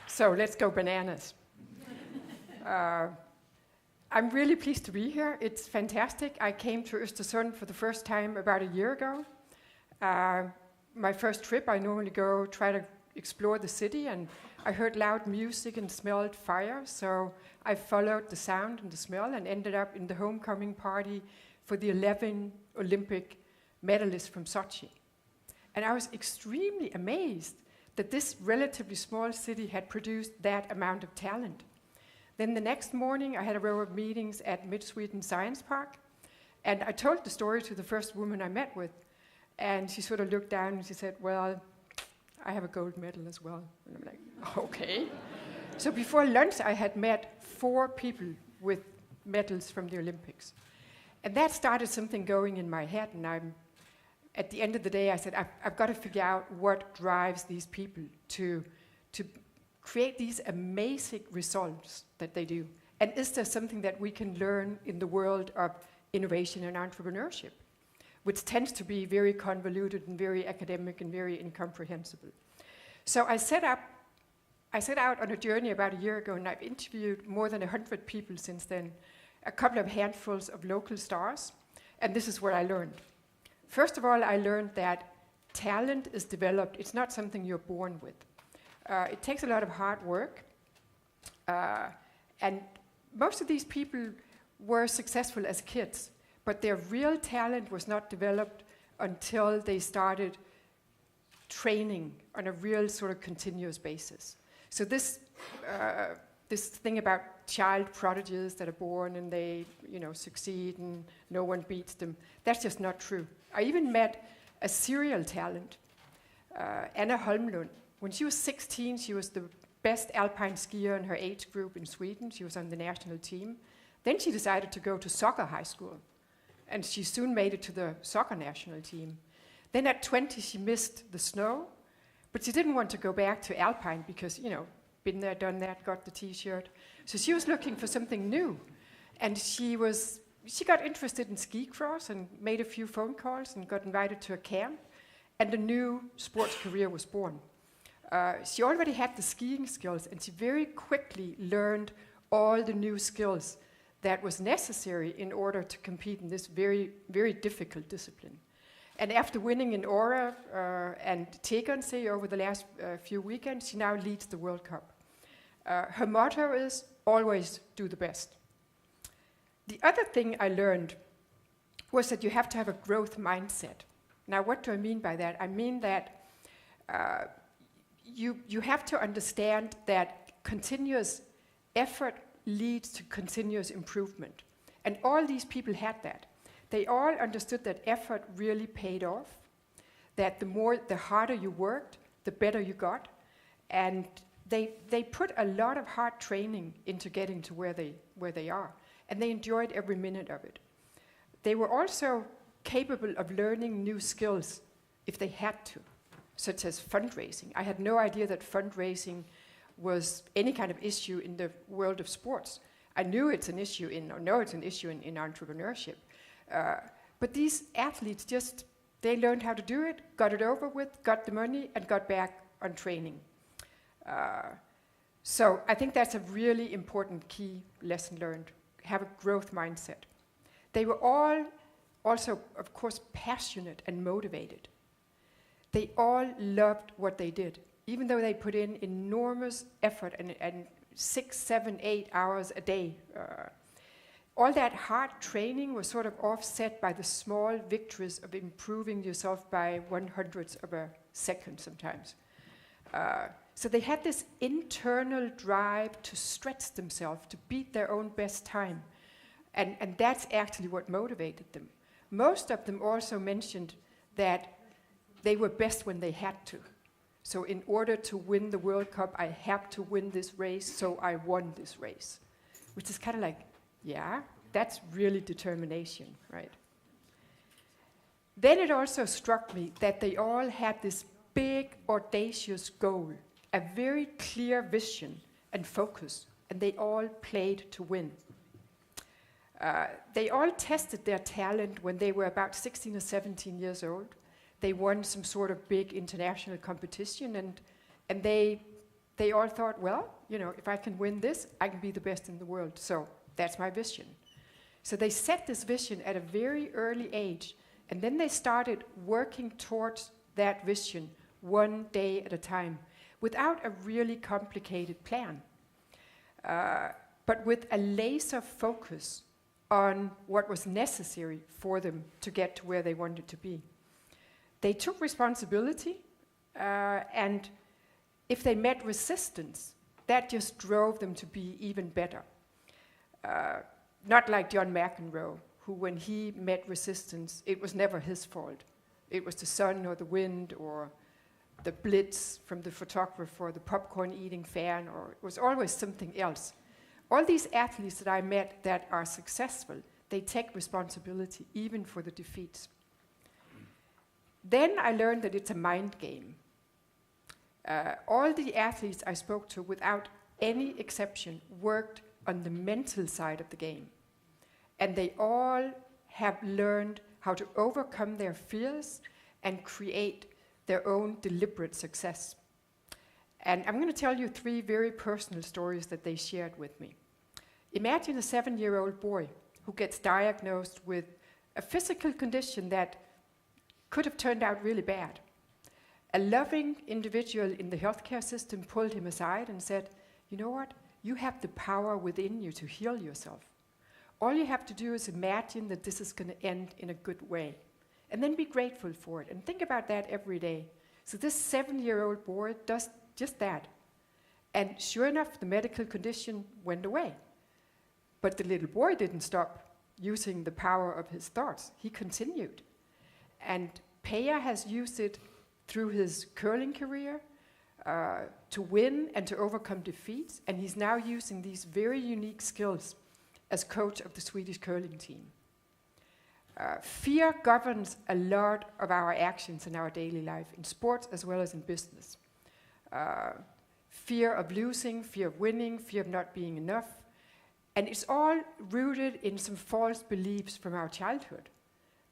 So let's go bananas. I'm really pleased to be here. It's fantastic. I came to Östersund for the first time about a year ago. My first trip, I normally go try to explore the city, and I heard loud music and smelled fire, so I followed the sound and the smell and ended up in the homecoming party for the 11 Olympic medalists from Sochi. And I was extremely amazed that this relatively small city had produced that amount of talent. Then the next morning, I had a row of meetings at Mid-Sweden Science Park, and I told the story to the first woman I met with, and she sort of looked down and she said, well, I have a gold medal as well. And I'm like, okay. So before lunch, I had met 4 people with medals from the Olympics. And that started something going in my head, and at the end of the day, I said, I've got to figure out what drives these people to create these amazing results that they do. And is there something that we can learn in the world of innovation and entrepreneurship, which tends to be very convoluted and very academic and very incomprehensible? So I set out on a journey about a year ago, and I've interviewed more than 100 people since then, a couple of handfuls of local stars, and this is what I learned. First of all, I learned that talent is developed. It's not something you're born with. It takes a lot of hard work, and most of these people were successful as kids, but their real talent was not developed until they started training on a real sort of continuous basis. So this thing about child prodigies that are born and they, succeed and no one beats them, that's just not true. I even met a serial talent, Anna Holmlund. When she was 16, she was the best alpine skier in her age group in Sweden. She was on the national team. Then she decided to go to soccer high school, and she soon made it to the soccer national team. Then at 20, she missed the snow, but she didn't want to go back to alpine because, been there, done that, got the t-shirt. So she was looking for something new, and she got interested in ski cross and made a few phone calls and got invited to a camp, and a new sports career was born. She already had the skiing skills, and she very quickly learned all the new skills that was necessary in order to compete in this very, very difficult discipline. And after winning in Åre and TEDxÖstersund over the last few weekends, she now leads the World Cup. Her motto is, always do the best. The other thing I learned was that you have to have a growth mindset. Now, what do I mean by that? I mean that you have to understand that continuous effort leads to continuous improvement. And all these people had that. They all understood that effort really paid off, that the harder you worked, the better you got. And they put a lot of hard training into getting to where they are. And they enjoyed every minute of it. They were also capable of learning new skills if they had to, such as fundraising. I had no idea that fundraising was any kind of issue in the world of sports. I knew it's an issue in entrepreneurship. But these athletes they learned how to do it, got it over with, got the money, and got back on training. So I think that's a really important key lesson learned. Have a growth mindset. They were all also, of course, passionate and motivated. They all loved what they did, even though they put in enormous effort and 6, 7, 8 hours a day. All that hard training was sort of offset by the small victories of improving yourself by 1/100th of a second sometimes. So they had this internal drive to stretch themselves, to beat their own best time. And that's actually what motivated them. Most of them also mentioned that they were best when they had to. So in order to win the World Cup, I have to win this race, so I won this race. Which is kind of like, yeah, that's really determination, right? Then it also struck me that they all had this big, audacious goal, a very clear vision and focus, and they all played to win. They all tested their talent when they were about 16 or 17 years old. They won some sort of big international competition, and they they all thought, well, if I can win this, I can be the best in the world. So that's my vision. So they set this vision at a very early age, and then they started working towards that vision one day at a time, without a really complicated plan, but with a laser focus on what was necessary for them to get to where they wanted to be. They took responsibility, and if they met resistance, that just drove them to be even better. Not like John McEnroe, who when he met resistance, it was never his fault. It was the sun or the wind or the blitz from the photographer or the popcorn eating fan, or it was always something else. All these athletes that I met that are successful, they take responsibility even for the defeats. Then I learned that it's a mind game. All the athletes I spoke to, without any exception, worked on the mental side of the game. And they all have learned how to overcome their fears and create their own deliberate success. And I'm going to tell you 3 very personal stories that they shared with me. Imagine a 7-year-old boy who gets diagnosed with a physical condition that could have turned out really bad. A loving individual in the healthcare system pulled him aside and said, you know what? You have the power within you to heal yourself. All you have to do is imagine that this is going to end in a good way. And then be grateful for it. And think about that every day. So this 7-year-old boy does just that. And sure enough, the medical condition went away. But the little boy didn't stop using the power of his thoughts. He continued. And Peja has used it through his curling career to win and to overcome defeats. And he's now using these very unique skills as coach of the Swedish curling team. Fear governs a lot of our actions in our daily life, in sports as well as in business. Fear of losing, fear of winning, fear of not being enough. And it's all rooted in some false beliefs from our childhood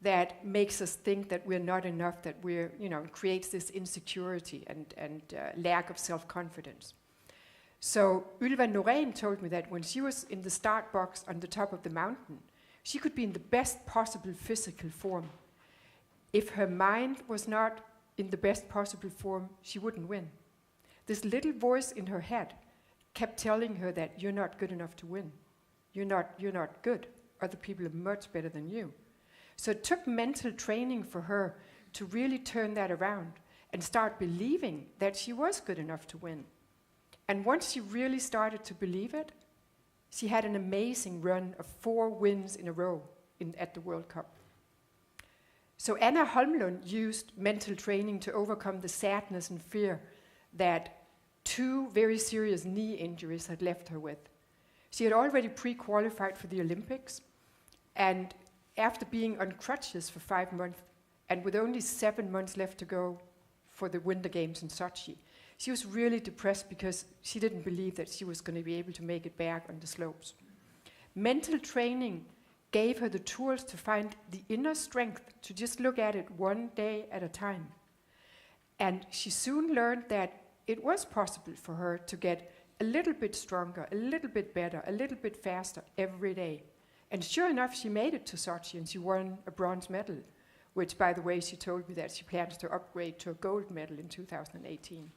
that makes us think that we're not enough, that we're, creates this insecurity and lack of self-confidence. So Ylva Norén told me that when she was in the start box on the top of the mountain, she could be in the best possible physical form. If her mind was not in the best possible form, she wouldn't win. This little voice in her head kept telling her that you're not good enough to win. You're not good. Other people are much better than you. So it took mental training for her to really turn that around and start believing that she was good enough to win. And once she really started to believe it, she had an amazing run of 4 wins in a row at the World Cup. So Anna Holmlund used mental training to overcome the sadness and fear that 2 very serious knee injuries had left her with. She had already pre-qualified for the Olympics, and after being on crutches for 5 months, and with only 7 months left to go for the Winter Games in Sochi, she was really depressed because she didn't believe that she was going to be able to make it back on the slopes. Mental training gave her the tools to find the inner strength to just look at it one day at a time. And she soon learned that it was possible for her to get a little bit stronger, a little bit better, a little bit faster every day. And sure enough, she made it to Sochi and she won a bronze medal, which, by the way, she told me that she plans to upgrade to a gold medal in 2018.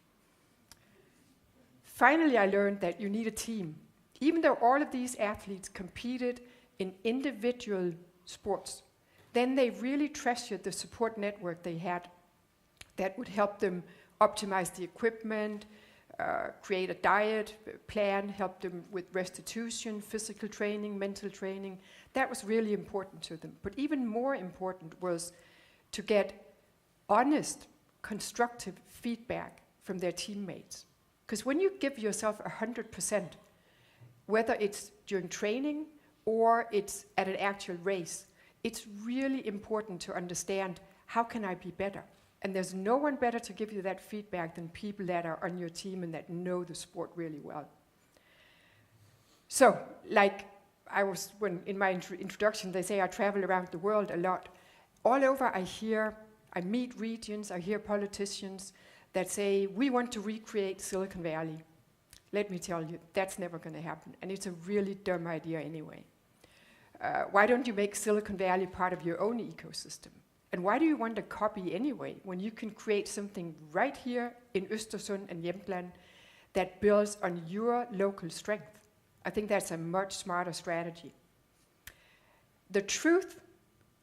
Finally, I learned that you need a team. Even though all of these athletes competed in individual sports, then they really treasured the support network they had that would help them optimize the equipment, create a diet plan, help them with restitution, physical training, mental training. That was really important to them. But even more important was to get honest, constructive feedback from their teammates. Because when you give yourself 100%, whether it's during training or it's at an actual race, it's really important to understand, how can I be better? And there's no one better to give you that feedback than people that are on your team and that know the sport really well. So, like when in my introduction, they say I travel around the world a lot. All over I meet regions, I hear politicians that say, we want to recreate Silicon Valley. Let me tell you, that's never going to happen, and it's a really dumb idea anyway. Why don't you make Silicon Valley part of your own ecosystem? And why do you want a copy anyway, when you can create something right here in Östersund and Jämtland that builds on your local strength? I think that's a much smarter strategy. The truth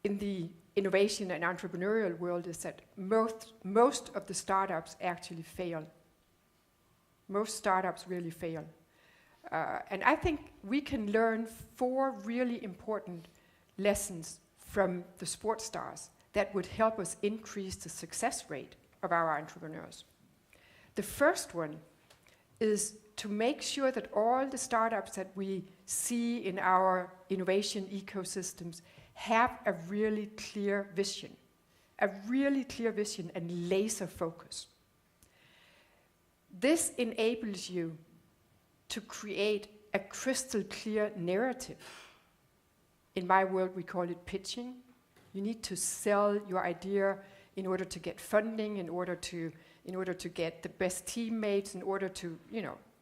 in the innovation and entrepreneurial world is that most of the startups actually fail. Most startups really fail. And I think we can learn 4 really important lessons from the sports stars that would help us increase the success rate of our entrepreneurs. The first one is to make sure that all the startups that we see in our innovation ecosystems have a really clear vision and laser focus. This enables you to create a crystal clear narrative. In my world, we call it pitching. You need to sell your idea in order to get funding, in order to get the best teammates, in order to,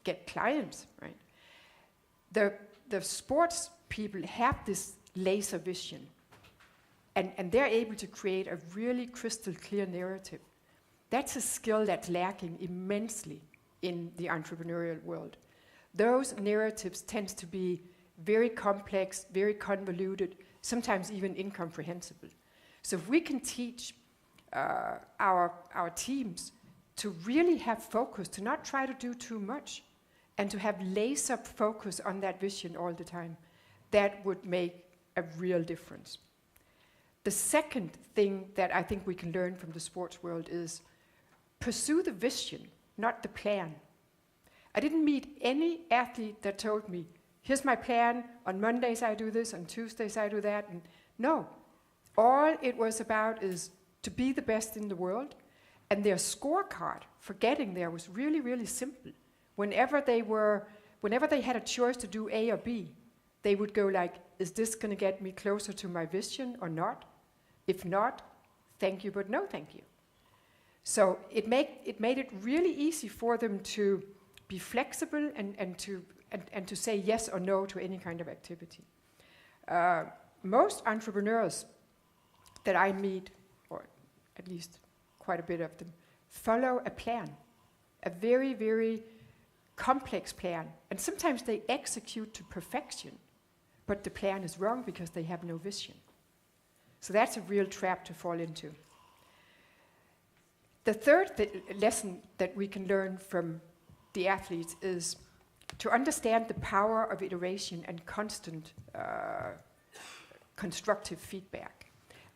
get clients, right? The sports people have this laser vision, and they're able to create a really crystal clear narrative. That's a skill that's lacking immensely in the entrepreneurial world. Those narratives tend to be very complex, very convoluted, sometimes even incomprehensible. So if we can teach our teams to really have focus, to not try to do too much, and to have laser focus on that vision all the time, that would make a real difference. The second thing that I think we can learn from the sports world is pursue the vision, not the plan. I didn't meet any athlete that told me, here's my plan, on Mondays I do this, on Tuesdays I do that. And no, all it was about is to be the best in the world, and their scorecard for getting there was really, really simple. Whenever they had a choice to do A or B, they would go like, is this going to get me closer to my vision or not? If not, thank you, but no thank you. So it made it really easy for them to be flexible and to say yes or no to any kind of activity. Most entrepreneurs that I meet, or at least quite a bit of them, follow a plan, a very, very complex plan. And sometimes they execute to perfection, but the plan is wrong because they have no vision. So that's a real trap to fall into. The third lesson that we can learn from the athletes is to understand the power of iteration and constant constructive feedback.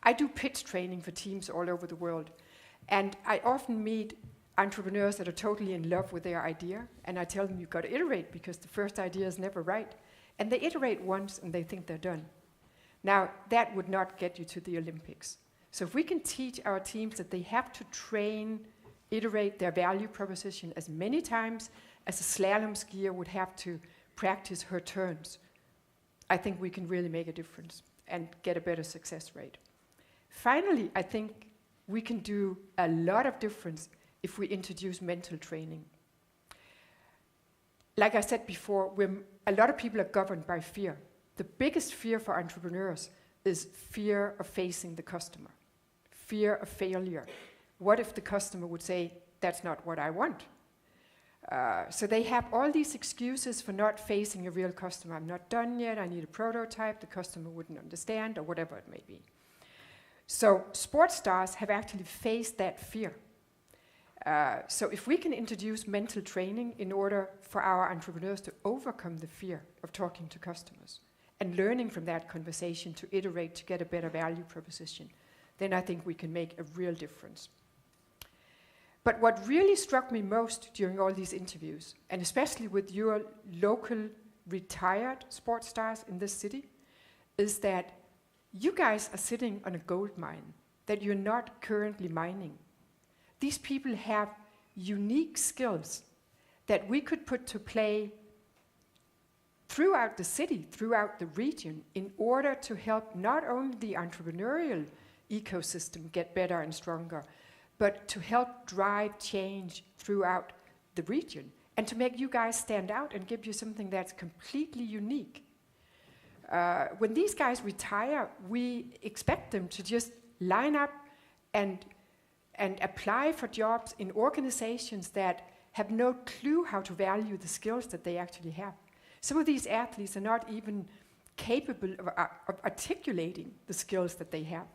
I do pitch training for teams all over the world, and I often meet entrepreneurs that are totally in love with their idea, and I tell them you've got to iterate because the first idea is never right. And they iterate once and they think they're done. Now, that would not get you to the Olympics. So if we can teach our teams that they have to iterate their value proposition as many times as a slalom skier would have to practice her turns, I think we can really make a difference and get a better success rate. Finally, I think we can do a lot of difference if we introduce mental training. Like I said before, a lot of people are governed by fear. The biggest fear for entrepreneurs is fear of facing the customer, fear of failure. What if the customer would say, that's not what I want? So they have all these excuses for not facing a real customer. I'm not done yet, I need a prototype, the customer wouldn't understand, or whatever it may be. So sports stars have actually faced that fear. So if we can introduce mental training in order for our entrepreneurs to overcome the fear of talking to customers and learning from that conversation to iterate to get a better value proposition, then I think we can make a real difference. But what really struck me most during all these interviews, and especially with your local retired sports stars in this city, is that you guys are sitting on a gold mine that you're not currently mining. These people have unique skills that we could put to play throughout the city, throughout the region, in order to help not only the entrepreneurial ecosystem get better and stronger, but to help drive change throughout the region and to make you guys stand out and give you something that's completely unique. When these guys retire, we expect them to just line up and apply for jobs in organizations that have no clue how to value the skills that they actually have. Some of these athletes are not even capable of articulating the skills that they have,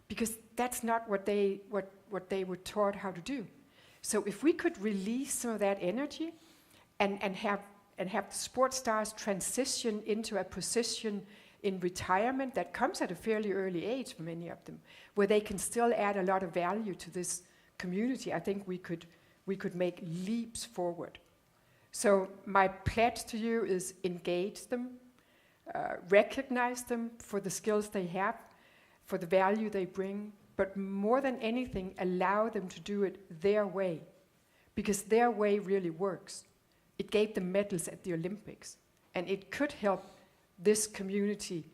because that's not what they were taught how to do. So if we could release some of that energy and have the sports stars transition into a position in retirement that comes at a fairly early age for many of them, where they can still add a lot of value to this community, I think we could make leaps forward. So my pledge to you is engage them, recognize them for the skills they have, for the value they bring, but more than anything, allow them to do it their way, because their way really works. It gave them medals at the Olympics, and it could help this community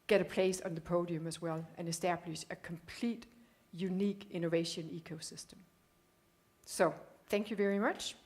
get a place on the podium as well and establish a complete, unique innovation ecosystem. So, thank you very much.